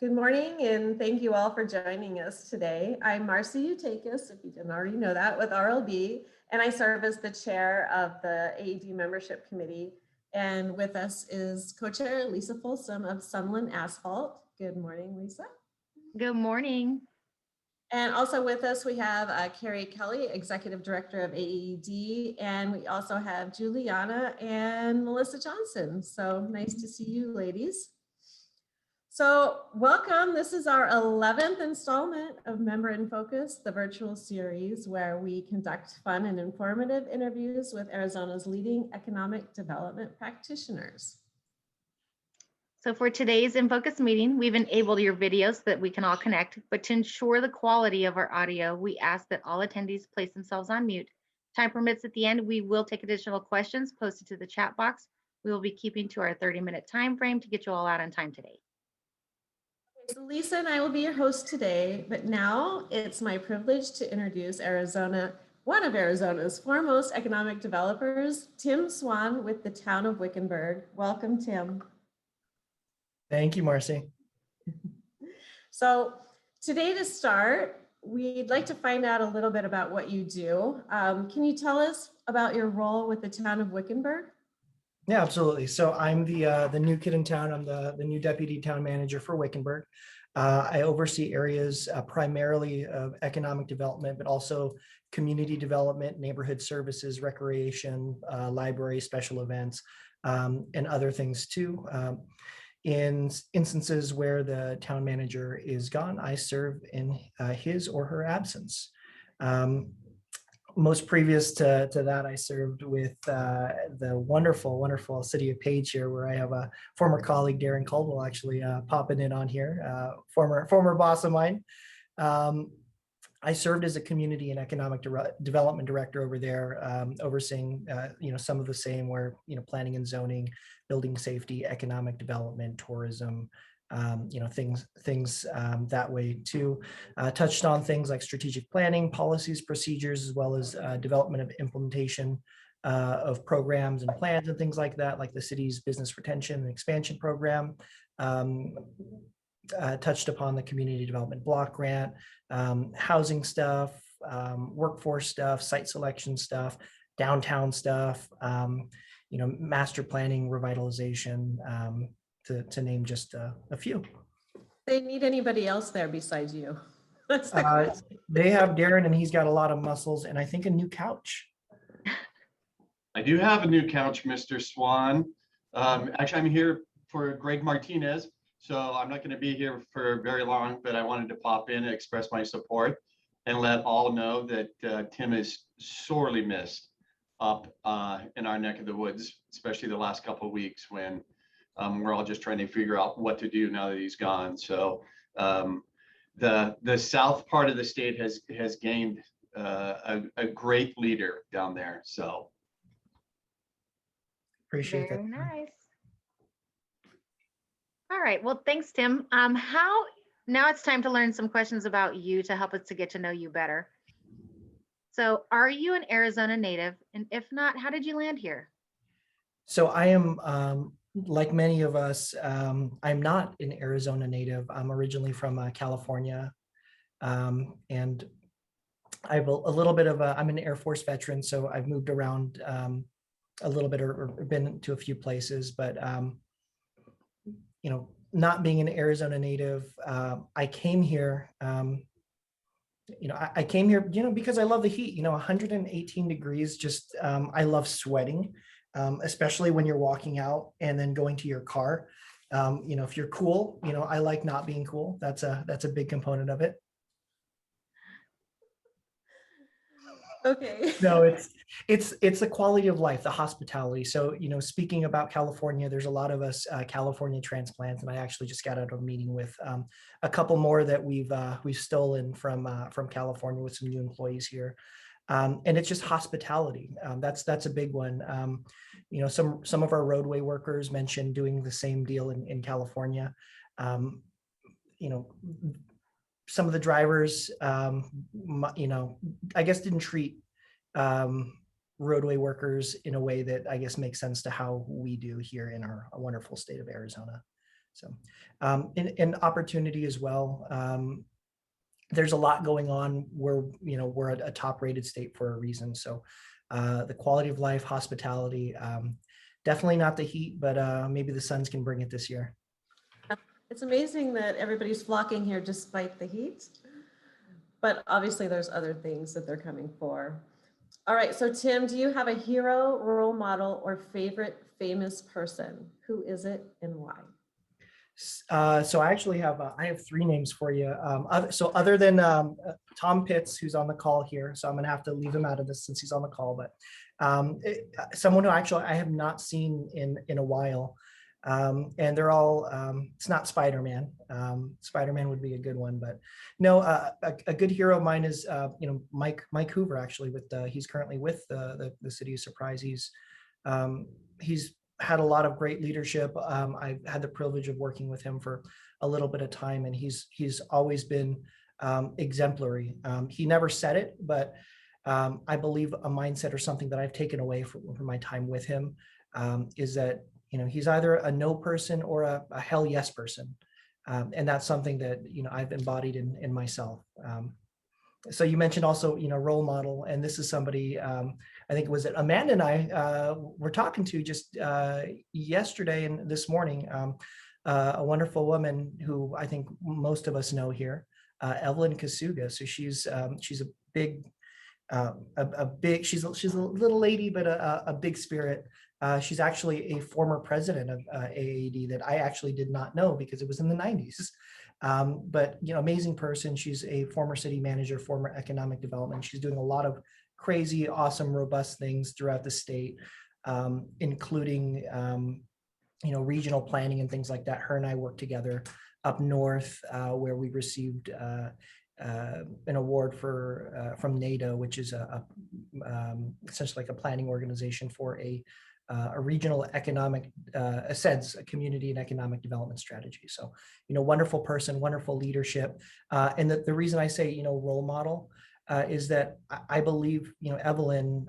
good morning, and thank you all for joining us today. I'm Marcy Utakis, if you didn't already know that, with RLB, and I serve as the chair of the AED Membership Committee. And with us is co-chair Lisa Folsom of Sunland Asphalt. Good morning, Lisa. Good morning. And also with us, we have Carrie Kelly, Executive Director of AED, and we also have Juliana and Melissa Johnson. So nice to see you, ladies. So welcome. This is our 11th installment of Member InFocus, the virtual series where we conduct fun and informative interviews with Arizona's leading economic development practitioners. So for today's InFocus meeting, we've enabled your videos so that we can all connect, but to ensure the quality of our audio, we ask that all attendees place themselves on mute. Time permits at the end, we will take additional questions posted to the chat box. We will be keeping to our 30-minute time frame to get you all out on time today. So Lisa and I will be your host today, but now it's my privilege to introduce one of Arizona's foremost economic developers, Tim Suan with the town of Wickenburg. Welcome, Tim. Thank you, Marcy. So today to start, we'd like to find out a little bit about what you do. Can you tell us about your role with the town of Wickenburg? Yeah, absolutely. So I'm the new kid in town. I'm the new deputy town manager for Wickenburg. I oversee areas primarily of economic development, but also community development, neighborhood services, recreation, library, special events, and other things too. In instances where the town manager is gone, I serve in his or her absence. Most previous to that, I served with the wonderful city of Page here, where I have a former colleague, Darren Caldwell, actually popping in on here, former boss of mine. I served as a community and economic development director over there, overseeing some of the same, where planning and zoning, building safety, economic development, tourism, things that way too. Touched on things like strategic planning, policies, procedures, as well as development of implementation of programs and plans and things like that, like the city's business retention and expansion program. Touched upon the community development block grant, housing stuff, workforce stuff, site selection stuff, downtown stuff, master planning, revitalization, to name just a few. They need anybody else there besides you? They have Darren, and he's got a lot of muscles, and I think a new couch. I do have a new couch, Mr. Swan. Actually, I'm here for Greg Martinez, so I'm not going to be here for very long, but I wanted to pop in and express my support and let all know that Tim is sorely missed up in our neck of the woods, especially the last couple of weeks when we're all just trying to figure out what to do now that he's gone. So the south part of the state has gained a great leader down there. So appreciate Very that. nice. All right, well, thanks, Tim. Now it's time to learn some questions about you to help us to get to know you better. So are you an Arizona native? And if not, how did you land here? So I am, like many of us, I'm not an Arizona native. I'm originally from California. And I have a little bit of I'm an Air Force veteran, so I've moved around a little bit or been to a few places, but not being an Arizona native, I came here, I came here, because I love the heat, 118 degrees, just, I love sweating, especially when you're walking out and then going to your car. If you're cool, I like not being cool. That's a big component of it. Okay. No, it's the quality of life, the hospitality. So, speaking about California, there's a lot of us California transplants, and I actually just got out of a meeting with a couple more that we've stolen from California with some new employees here, and it's just hospitality. That's a big one. Some of our roadway workers mentioned doing the same deal in California. Some of the drivers, I guess didn't treat roadway workers in a way that I guess makes sense to how we do here in our wonderful state of Arizona. So, in opportunity as well. There's a lot going on. We're a top-rated state for a reason. So, the quality of life, hospitality, definitely not the heat, but maybe the Suns can bring it this year. It's amazing that everybody's flocking here despite the heat. But obviously there's other things that they're coming for. All right, so Tim, do you have a hero, role model, or favorite famous person? Who is it and why? So I actually have I have three names for you. Other than Tom Pitts, who's on the call here, so I'm gonna have to leave him out of this since he's on the call. But someone who actually I have not seen in a while, and they're all. It's not Spider-Man. Spider-Man would be a good one, but no, a good hero of mine is Mike Hoover, actually. He's currently with the City of Surprise. He's had a lot of great leadership. I've had the privilege of working with him for a little bit of time, and he's always been exemplary. He never said it, but I believe a mindset or something that I've taken away from my time with him is that he's either a no person or a hell yes person, and that's something that I've embodied in myself. So you mentioned also role model, and this is somebody I think it was Amanda and I were talking to just yesterday and this morning, a wonderful woman who I think most of us know here, Evelyn Kasuga. So she's a big she's a little lady, but a big spirit. She's actually a former president of AAD that I actually did not know because it was in the 90s. But amazing person. She's a former city manager, former economic development. She's doing a lot of crazy, awesome, robust things throughout the state, including regional planning and things like that. Her and I worked together up north, where we received an award from NATO, which is essentially like a planning organization for a regional economic, a community and economic development strategy. So, wonderful person, wonderful leadership. And the reason I say, role model is that I believe, Evelyn,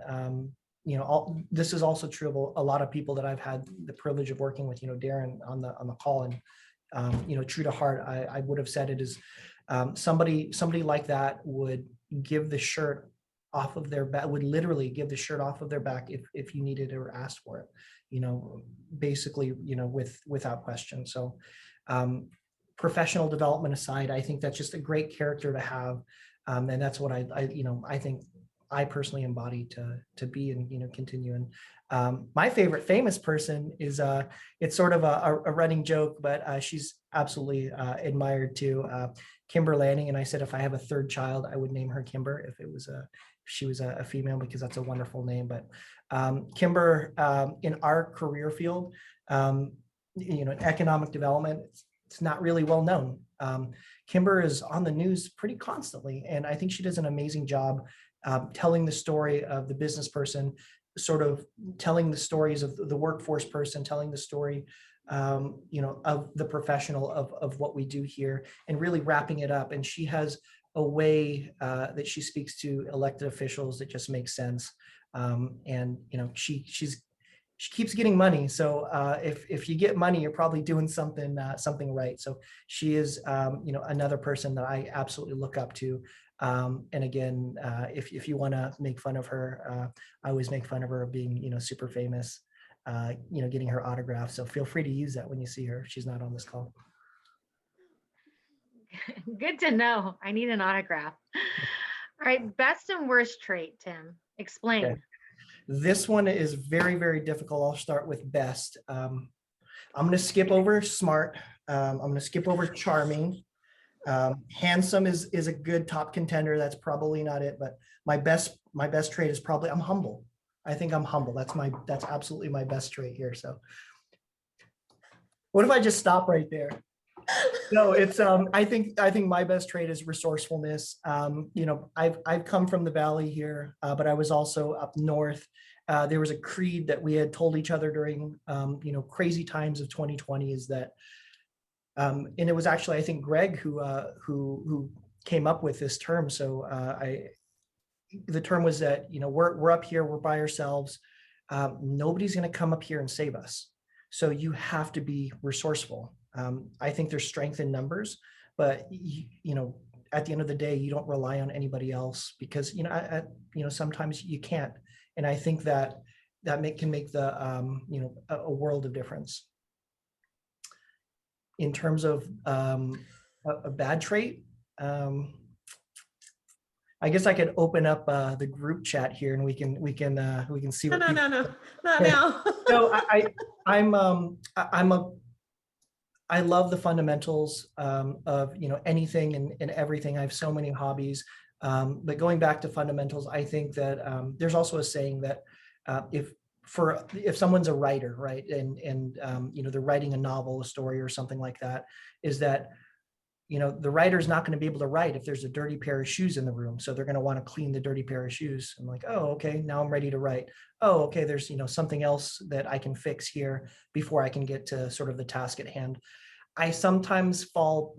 this is also true of a lot of people that I've had the privilege of working with, Darren on the call, and, true to heart, I would have said it is somebody like that would give the shirt off of their back, would literally give the shirt off of their back if you needed it or asked for it, basically, without question. So professional development aside, I think that's just a great character to have. And that's what I think I personally embody to be and, continue. And my favorite famous person is, it's sort of a running joke, but she's absolutely admired too. Kimber Lanning. And I said, if I have a third child, I would name her Kimber if she was a female, because that's a wonderful name. But Kimber, in our career field, economic development, it's not really well known. Kimber is on the news pretty constantly, and I think she does an amazing job telling the story of the business person, sort of telling the stories of the workforce person, telling the story, of the professional of what we do here, and really wrapping it up. And she has a way that she speaks to elected officials that just makes sense. And she keeps getting money. So if you get money, you're probably doing something right. So she is another person that I absolutely look up to. And again, if you want to make fun of her, I always make fun of her being super famous, getting her autograph. So feel free to use that when you see her. She's not on this call. Good to know. I need an autograph. All right, best and worst trait, Tim. Explain. Okay. This one is very, very difficult. I'll start with best. I'm going to skip over smart. I'm going to skip over charming. Handsome is a good top contender. That's probably not it, but my best trait is probably I'm humble. I think I'm humble. That's absolutely my best trait here. So what if I just stop right there? No, it's I think my best trait is resourcefulness. I've come from the valley here, but I was also up north. There was a creed that we had told each other during crazy times of 2020 is that, and it was actually I think Greg who came up with this term. So the term was that we're up here, we're by ourselves. Nobody's going to come up here and save us. So you have to be resourceful. I think there's strength in numbers, but at the end of the day, you don't rely on anybody else because, sometimes you can't. And I think that can make a world of difference. In terms of a bad trait, I guess I could open up the group chat here and we can see what No, people. not now. No, I love the fundamentals of anything and everything. I have so many hobbies, but going back to fundamentals, I think that there's also a saying that if someone's a writer, right, and they're writing a novel, a story, or something like that, is that the writer's not going to be able to write if there's a dirty pair of shoes in the room. So they're going to want to clean the dirty pair of shoes. I'm like, oh, okay, now I'm ready to write. Oh, okay, there's something else that I can fix here before I can get to sort of the task at hand. I sometimes fall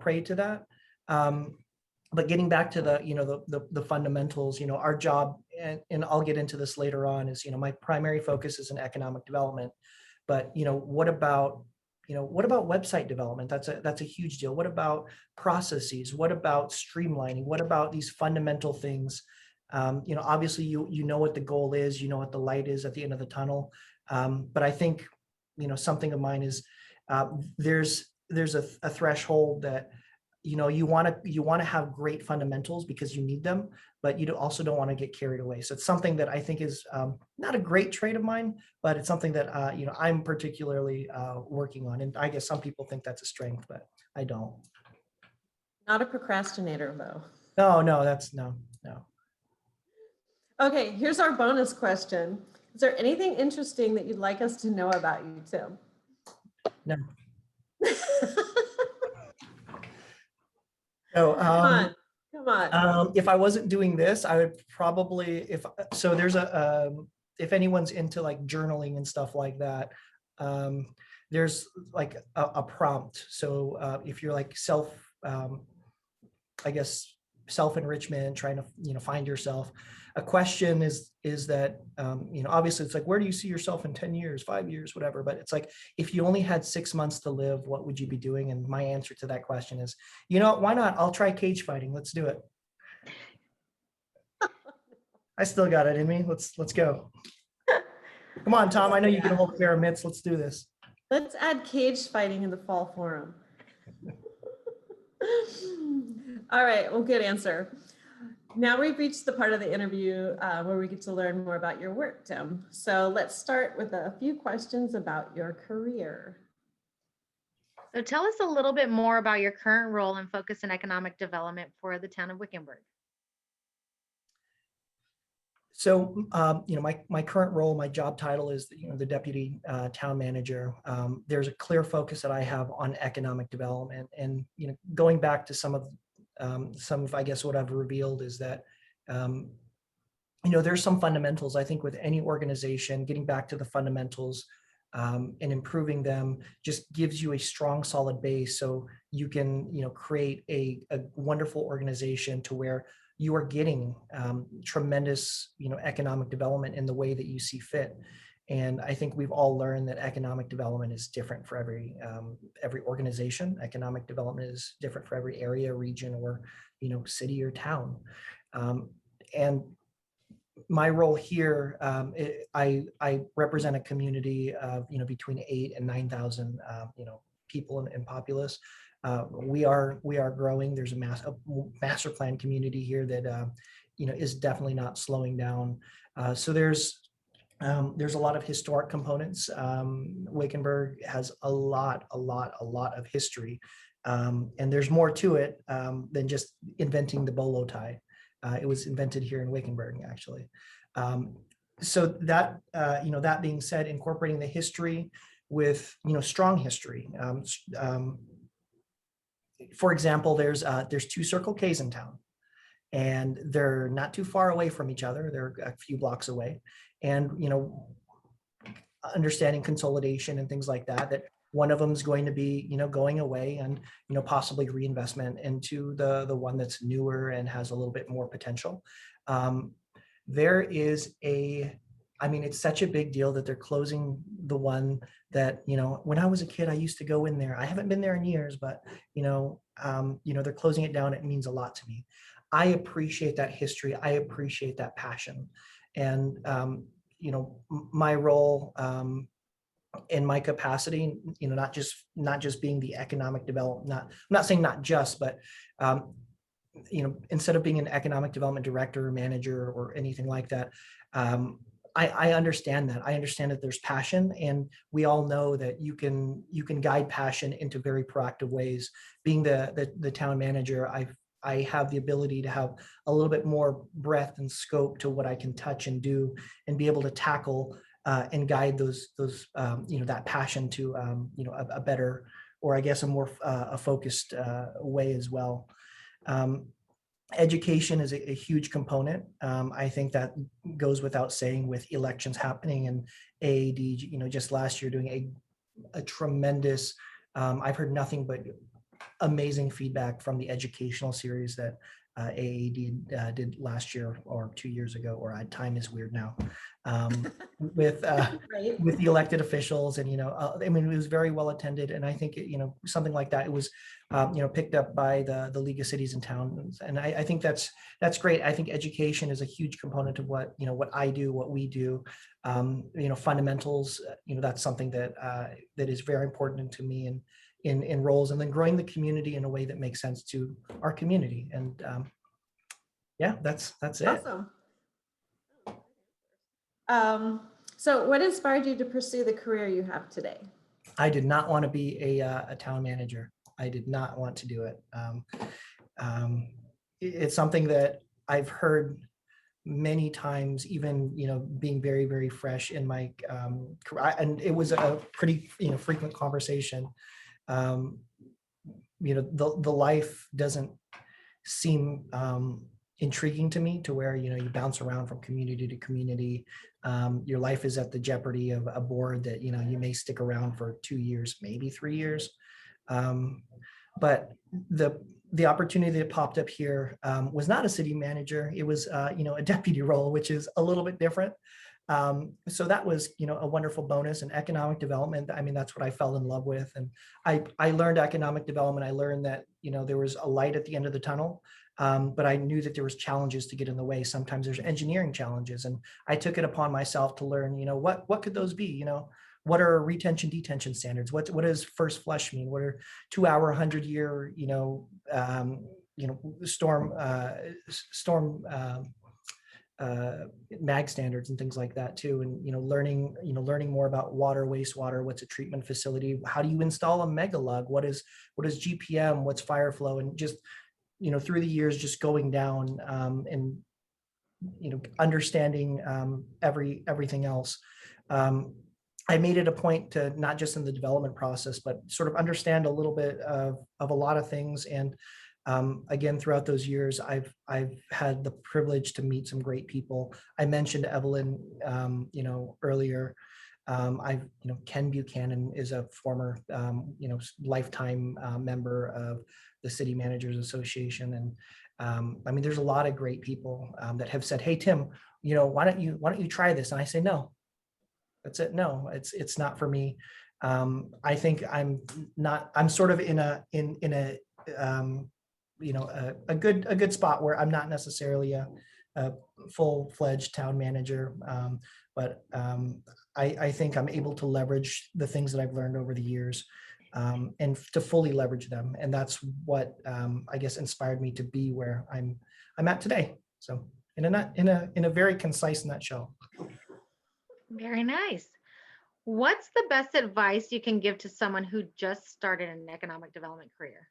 prey to that. But getting back to the fundamentals, our job, and I'll get into this later on, is my primary focus is in economic development. But what about website development? That's a huge deal. What about processes? What about streamlining? What about these fundamental things? Obviously you know what the goal is, what the light is at the end of the tunnel. But I think something of mine is there's a threshold that you want to have great fundamentals because you need them, but you also don't want to get carried away. So it's something that I think is not a great trait of mine, but it's something that I'm particularly working on. And I guess some people think that's a strength, but I don't. Not a procrastinator though. No. Okay, here's our bonus question. Is there anything interesting that you'd like us to know about you, Tim? No. So, come on. if I wasn't doing this, I would probably, there's if anyone's into like journaling and stuff like that, there's like a prompt. So if you're like self-enrichment, trying to, find yourself, a question is that, obviously it's like, where do you see yourself in 10 years, 5 years, whatever. But it's like, if you only had 6 months to live, what would you be doing? And my answer to that question is, why not? I'll try cage fighting. Let's do it. I still got it in me. Let's go. Come on, Tom. I know you can hold a pair of mitts. Let's do this. Let's add cage fighting in the fall forum. All right, well, good answer. Now we've reached the part of the interview where we get to learn more about your work, Tim. So let's start with a few questions about your career. So tell us a little bit more about your current role in focus and economic development for the town of Wickenburg. So, my current role, my job title is, the deputy town manager. There's a clear focus that I have on economic development, and going back to some of I guess what I've revealed is that there's some fundamentals. I think with any organization, getting back to the fundamentals and improving them just gives you a strong, solid base, so you can create a wonderful organization to where you are getting tremendous, economic development in the way that you see fit. And I think we've all learned that economic development is different for every organization. Economic development is different for every area, region, or city or town. And my role here, I represent a community of between 8,000 and 9,000 people in populace. We are growing. There's a master plan community here that is definitely not slowing down. So there's a lot of historic components. Wickenburg has a lot of history, and there's more to it than just inventing the bolo tie. It was invented here in Wickenburg, actually. So that that being said, incorporating the history with strong history. For example, there's 2 Circle K's in town, and they're not too far away from each other. They're a few blocks away, and understanding consolidation and things like that one of them is going to be going away, and possibly reinvestment into the one that's newer and has a little bit more potential. There is a I mean, it's such a big deal that they're closing the one that, when I was a kid, I used to go in there. I haven't been there in years, but, they're closing it down. It means a lot to me. I appreciate that history. I appreciate that passion. And, my role in my capacity, not just being the economic development, I'm not saying not just, but, instead of being an economic development director or manager or anything like that, I understand that. I understand that there's passion, and we all know that you can guide passion into very proactive ways. Being the town manager, I have the ability to have a little bit more breadth and scope to what I can touch and do, and be able to tackle and guide those that passion to a better, or I guess a more a focused way as well. Education is a huge component. I think that goes without saying with elections happening, and AAD, just last year doing a tremendous, I've heard nothing but amazing feedback from the educational series that AAD did last year or 2 years ago, or time is weird now, with Right. with the elected officials. And I mean, it was very well attended, and I think something like that, it was picked up by the League of Cities and Towns, and I think that's great. I think education is a huge component of what I do, what we do. Fundamentals, that's something that that is very important to me, and in roles, and then growing the community in a way that makes sense to our community. And yeah, that's it. Awesome. So what inspired you to pursue the career you have today? I did not want to be a town manager. I did not want to do it. It's something that I've heard many times, even being very, very fresh in my career, and it was a pretty frequent conversation. The life doesn't seem intriguing to me, to where you bounce around from community to community. Your life is at the jeopardy of a board that you may stick around for 2 years, maybe 3 years. But the opportunity that popped up here was not a city manager. It was a deputy role, which is a little bit different. So that was a wonderful bonus. And economic development, I mean, that's what I fell in love with. And I learned economic development. I learned that there was a light at the end of the tunnel. But I knew that there was challenges to get in the way. Sometimes there's engineering challenges, and I took it upon myself to learn, what could those be? What are retention detention standards? What does first flush mean? What are 2 hour, 100-year, storm mag standards and things like that too. And learning more about water, wastewater. What's a treatment facility? How do you install a mega lug? What is GPM? What's fire flow? And just through the years, just going down and understanding everything else. I made it a point to, not just in the development process, but sort of understand a little bit of a lot of things. And again, throughout those years, I've had the privilege to meet some great people. I mentioned Evelyn, earlier. Ken Buchanan is a former, lifetime member of the City Managers Association. And I mean, there's a lot of great people that have said, "Hey, Tim, why don't you try this?" And I say, "No, that's it. No, it's not for me." I think I'm sort of in a a good spot where I'm not necessarily a full-fledged town manager, but I think I'm able to leverage the things that I've learned over the years, and to fully leverage them. And that's what I guess inspired me to be where I'm at today. So in a very concise nutshell. Very nice. What's the best advice you can give to someone who just started an economic development career?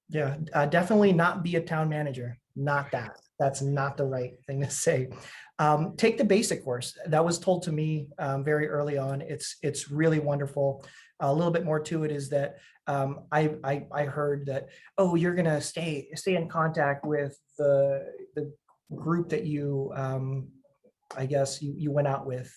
Yeah, definitely not be a town manager. Not that. That's not the right thing to say. Take the basic course. That was told to me very early on. It's really wonderful. A little bit more to it is that I heard that, oh, you're gonna stay in contact with the group that you I guess you went out with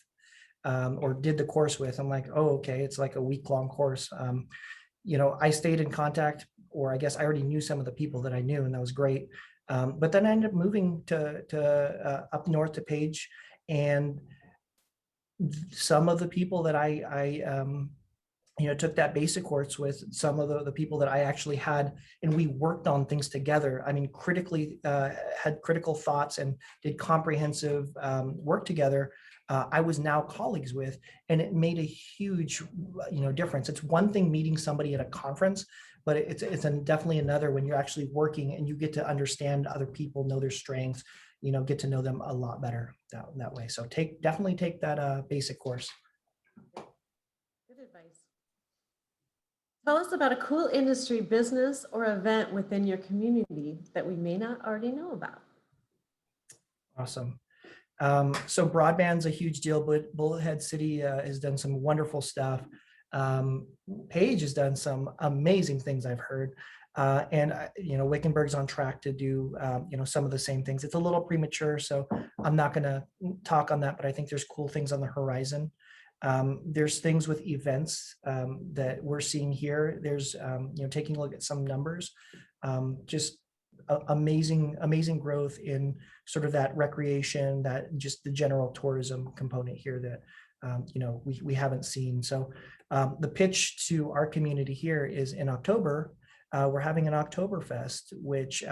or did the course with. I'm like, oh, okay, it's like a week-long course. I stayed in contact, or I guess I already knew some of the people that I knew, and that was great. But then I ended up moving to up north to Page, and some of the people that took that basic course with, some of the people that I actually had, and we worked on things together. I mean, critically had critical thoughts and did comprehensive work together. I was now colleagues with, and it made a huge, difference. It's one thing meeting somebody at a conference, but it's definitely another when you're actually working and you get to understand other people, know their strengths, get to know them a lot better that way. So definitely take that basic course. Good advice. Tell us about a cool industry, business, or event within your community that we may not already know about. Awesome. So broadband's a huge deal, but Bullhead City has done some wonderful stuff. Page has done some amazing things I've heard. And Wickenburg's on track to do, some of the same things. It's a little premature, so I'm not going to talk on that, but I think there's cool things on the horizon. There's things with events that we're seeing here. There's, taking a look at some numbers, just amazing growth in sort of that recreation, that just the general tourism component here that, we haven't seen. So the pitch to our community here is in October, we're having an Oktoberfest, which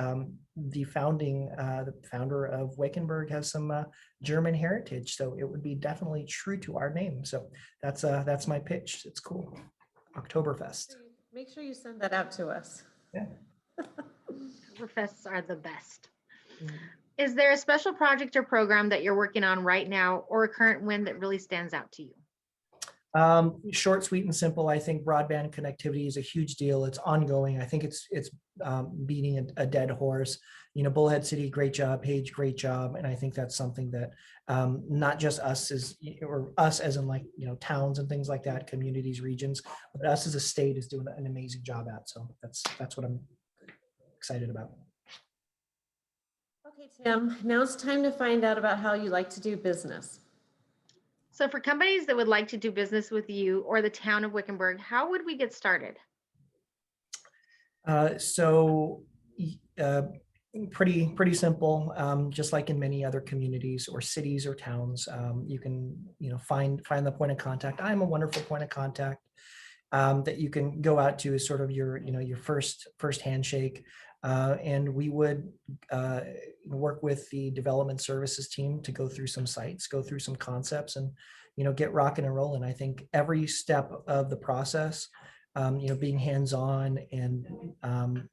the founder of Wickenburg has some German heritage. So it would be definitely true to our name. So that's my pitch. It's cool. Oktoberfest. Make sure you send that out to us. Yeah. Oktoberfests are the best. Mhm. Is there a special project or program that you're working on right now or a current win that really stands out to you? Short, sweet, and simple. I think broadband connectivity is a huge deal. It's ongoing. I think it's beating a dead horse. Bullhead City, great job. Page, great job. And I think that's something that not just us as in towns and things like that, communities, regions, but us as a state is doing an amazing job at. So that's what I'm excited about. Okay, Tim, now it's time to find out about how you like to do business. So for companies that would like to do business with you or the town of Wickenburg, how would we get started? Pretty simple. Just like in many other communities or cities or towns, you can find the point of contact. I'm a wonderful point of contact that you can go out to as sort of your first handshake. And we would work with the development services team to go through some sites, go through some concepts, and get rocking and rolling. I think every step of the process, being hands-on and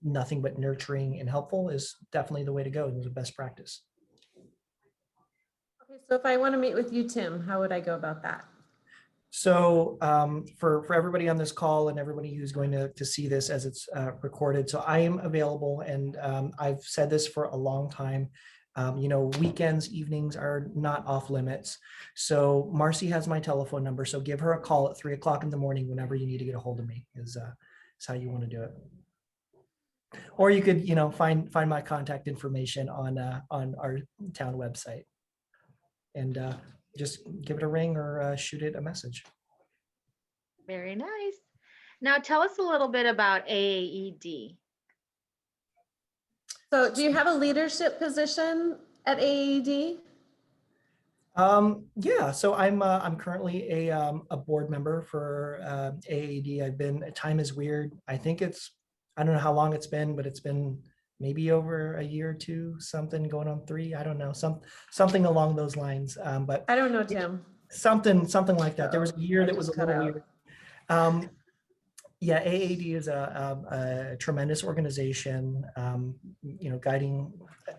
nothing but nurturing and helpful is definitely the way to go. It's the best practice. Okay, so if I want to meet with you, Tim, how would I go about that? So for everybody on this call and everybody who's going to see this as it's recorded, so I am available, and I've said this for a long time. Weekends, evenings are not off limits. So Marcy has my telephone number. So give her a call at 3 o'clock in the morning whenever you need to get a hold of me is how you want to do it. Or you could, find my contact information on our town website and just give it a ring or shoot it a message. Very nice. Now tell us a little bit about AAED. So do you have a leadership position at AAED? Yeah, so I'm currently a board member for AAED. I've been, time is weird. I think I don't know how long it's been, but it's been maybe over a year or two, something going on 3. I don't know, something along those lines. But I don't know, Tim. something like that. There was a year I that was a just cut little out. weird. Yeah, AAD is a tremendous organization, guiding,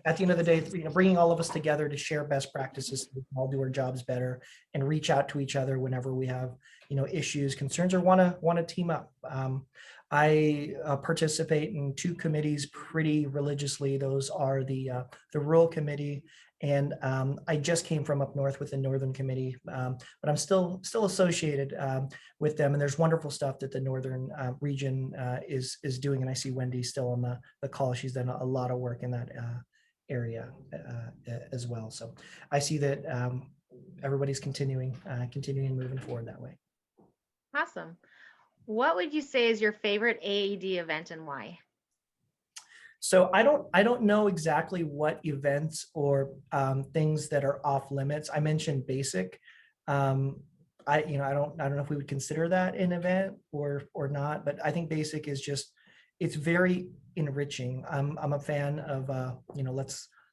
at the end of the day, bringing all of us together to share best practices so we can all do our jobs better and reach out to each other whenever we have, issues, concerns, or want to team up. I participate in 2 committees pretty religiously. Those are the rural committee, and I just came from up north with the Northern Committee, but I'm still associated with them. And there's wonderful stuff that the Northern region is doing. And I see Wendy still on the call. She's done a lot of work in that area as well. So I see that everybody's continuing moving forward that way. Awesome. What would you say is your favorite AAED event and why? So I don't know exactly what events or things that are off limits. I mentioned basic. I don't know if we would consider that an event or not, but I think basic is just, it's very enriching. I'm a fan of,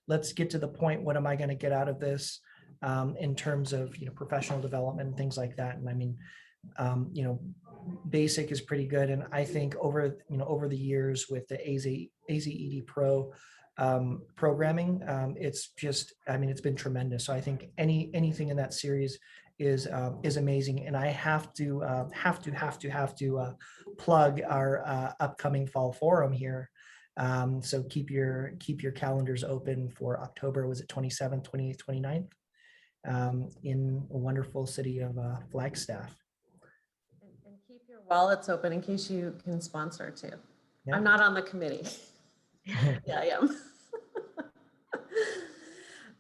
let's get to the point. What am I going to get out of this in terms of, professional development and things like that? And I mean, basic is pretty good. And I think over the years with the AZED Pro programming, it's just, I mean, it's been tremendous. So I think anything in that series is amazing. And I have to plug our upcoming fall forum here. So keep your calendars open for October, was it 27th, 28th, 29th, in a wonderful city of Flagstaff. And keep your wallets open in case you can sponsor too. Yeah. I'm not on the committee. Yeah, I am.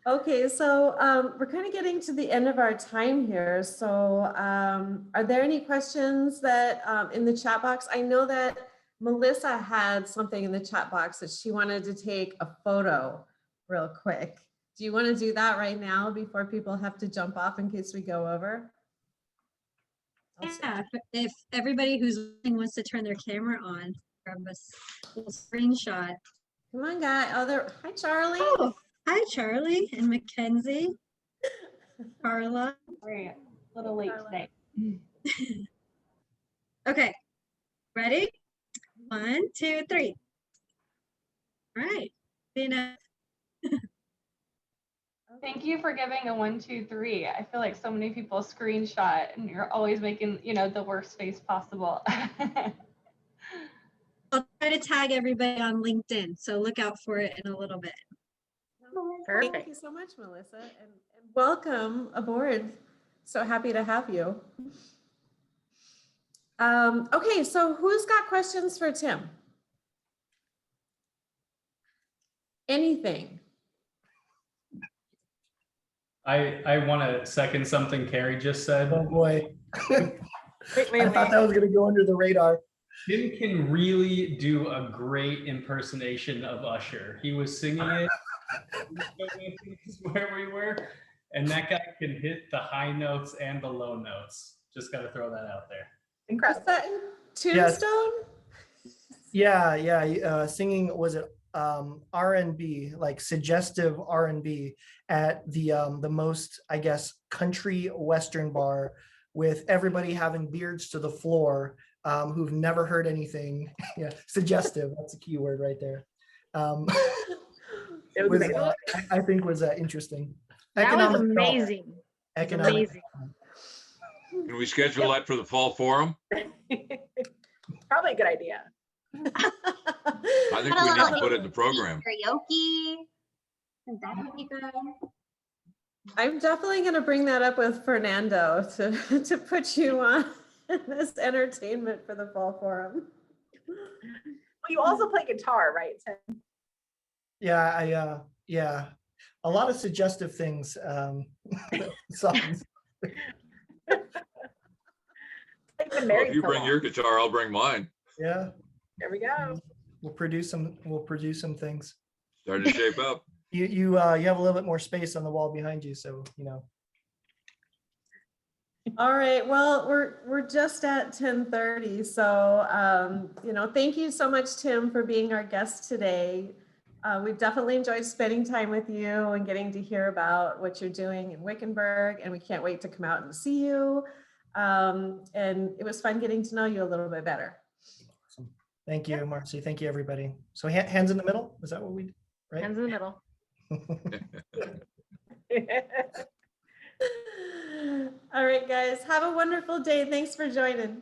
Okay, so we're kind of getting to the end of our time here. So are there any questions that in the chat box? I know that Melissa had something in the chat box that she wanted to take a photo real quick. Do you want to do that right now before people have to jump off in case we go over? Yeah, if everybody who's listening wants to turn their camera on, grab a little screenshot. Come on, guy. Hi, Charlie. Oh, hi, Charlie and Mackenzie. Carla. We're a little late today. Okay, ready? 1, 2, 3. All right. See you now. Thank you for giving a 1, 2, 3. I feel like so many people screenshot and you're always making, the worst face possible. I'll try to tag everybody on LinkedIn, so look out for it in a little bit. Thank Perfect. you so much, Melissa, and welcome aboard. So happy to have you. Okay, so who's got questions for Tim? Anything? I want to second something Carrie just said. Oh boy. Wait, I thought that was going to go under the radar. Tim can really do a great impersonation of Usher. He was singing it where we were, and that guy can hit the high notes and the low notes. Just got to throw that out there. Incredible. Is that in Tombstone? Yeah. Singing, was it R&B, like suggestive R&B at the most, I guess, country Western bar with everybody having beards to the floor, who've never heard anything. Yeah, suggestive. That's a key word right there. It was, I think was interesting. That was Economic development. amazing. Economic Amazing. Can we schedule that for the fall forum? Probably a good idea. I think we need to put it in the program. Karaoke. That would be good. I'm definitely going to bring that up with Fernando to put you on this entertainment for the fall forum. Well, you also play guitar, right, Tim? Yeah, yeah, a lot of suggestive things. Songs. Well, if you bring your guitar, I'll bring mine. Yeah, There we go. we'll produce some things. Starting to shape up. You have a little bit more space on the wall behind you, so All right, well, we're just at 10:30, so thank you so much, Tim, for being our guest today. We've definitely enjoyed spending time with you and getting to hear about what you're doing in Wickenburg, and we can't wait to come out and see you. And it was fun getting to know you a little bit better. awesome. Thank you, Marcy. Thank you, everybody. So hands in the middle. Is that what we did? Right. Hands in the middle. All right, guys, have a wonderful day. Thanks for joining.